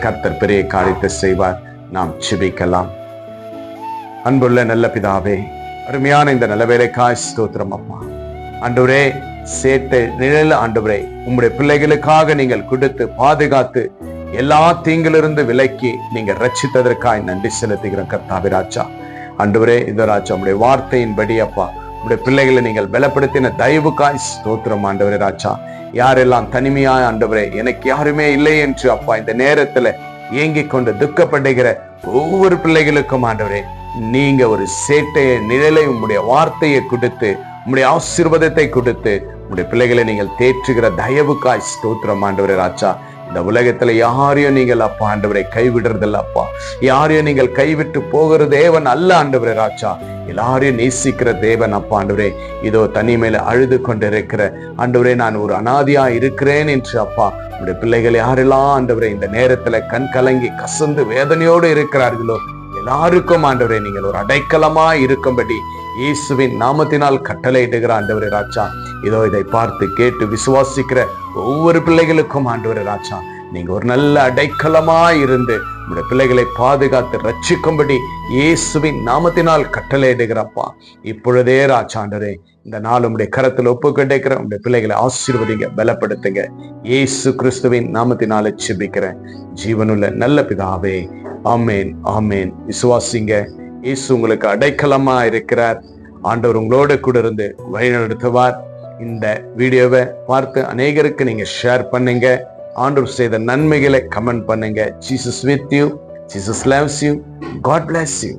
கர்த்தர் பெரிய காரியத்தை செய்வார். நாம் ஜெபிக்கலாம். அன்புள்ள நல்ல பிதாவே, அருமையான இந்த நல்ல வேலைக்காய் ஸ்தோத்திரம் அப்பா. ஆண்டவரே, சேட்டை நிழல் ஆண்டவரே உம்முடைய பிள்ளைகளுக்காக நீங்கள் கொடுத்து பாதுகாத்து எல்லா தீங்கிலிருந்து விலக்கி நீங்க ரட்சித்ததற்காய் நன்றி செலுத்துகிற கர்த்தாவே ராஜா. ஆண்டவரே, இந்த ராஜா உம்முடைய வார்த்தையின்படி அப்பா உம்முடைய பிள்ளைகளை நீங்கள் பலப்படுத்தின தயவுக்காய் ஸ்தோத்திரம் ஆண்டவரே ராஜா. யாரெல்லாம் தனிமையாய் ஆண்டவரே எனக்கு யாருமே இல்லை என்று அப்பா இந்த நேரத்துல ஏங்கிக் கொண்டு துக்கப்படுகிற ஒவ்வொரு பிள்ளைகளுக்கும் ஆண்டவரே நீங்க ஒரு சேட்டையை நிழலை உம்முடைய வார்த்தையை கொடுத்து உம்முடைய ஆசீர்வாதத்தை கொடுத்து உம்முடைய பிள்ளைகளை நீங்கள் தேற்றுகிற தயவுக்காய் ஸ்தோத்திரம் ஆண்டவரே ராஜா. இந்த உலகத்துல யாரையும் நீங்கள் அப்பா ஆண்டவரை கைவிடுறதில்ல அப்பா. யாரையும் நீங்கள் கைவிட்டு போகிற தேவன் அல்ல ஆண்டவரே ராஜா. எல்லாரையும் நேசிக்கிற தேவன் அப்பா ஆண்டவரே. இதோ தனிமையில அழுது கொண்டிருக்கிற ஆண்டவரே நான் ஒரு அனாதியா இருக்கிறேன் என்று அப்பா உடைய பிள்ளைகள் யாரெல்லாம் ஆண்டவரே இந்த நேரத்துல கண் கலங்கி கசந்து வேதனையோடு இருக்கிறார்களோ எல்லாருக்கும் ஆண்டவரே நீங்கள் ஒரு அடைக்கலமா இருக்கும்படி இயேசுவின் நாமத்தினால் கட்டளையிடுகிற ஆண்டவரே ராஜா. இதோ இதை பார்த்து கேட்டு விசுவாசிக்கிற ஒவ்வொரு பிள்ளைகளுக்கும் ஆண்டவரே ராஜா நீங்க ஒரு நல்ல அடைக்கலமா இருந்து உங்களுடைய பிள்ளைகளை பாதுகாத்து ரட்சிக்கும்படி இயேசுவின் நாமத்தினால் கட்டளையிடுகிறப்பா. இப்பொழுதே ராஜா ஆண்டவரே இந்த நாள் உடைய கரத்தில் ஒப்பு கிடைக்கிற உங்களுடைய பிள்ளைகளை ஆசீர்வதிங்க, பலப்படுத்துங்க. இயேசு கிறிஸ்துவின் நாமத்தினால ஜெபிக்கிறேன் ஜீவனுள்ள நல்ல பிதாவே. ஆமேன், ஆமேன். விசுவாசிங்க. இயேசு உங்களுக்கு அடைக்கலமா இருக்கிறார். ஆண்டவர் உங்களோட கூட இருந்து வழிநடத்துவார். இந்த வீடியோவை பார்த்து அநேகருக்கு நீங்க ஷேர் பண்ணுங்க. ஆண்டவர் செய்த நன்மைகளை கமெண்ட் பண்ணுங்க. Jesus with you. Jesus loves you. God bless you.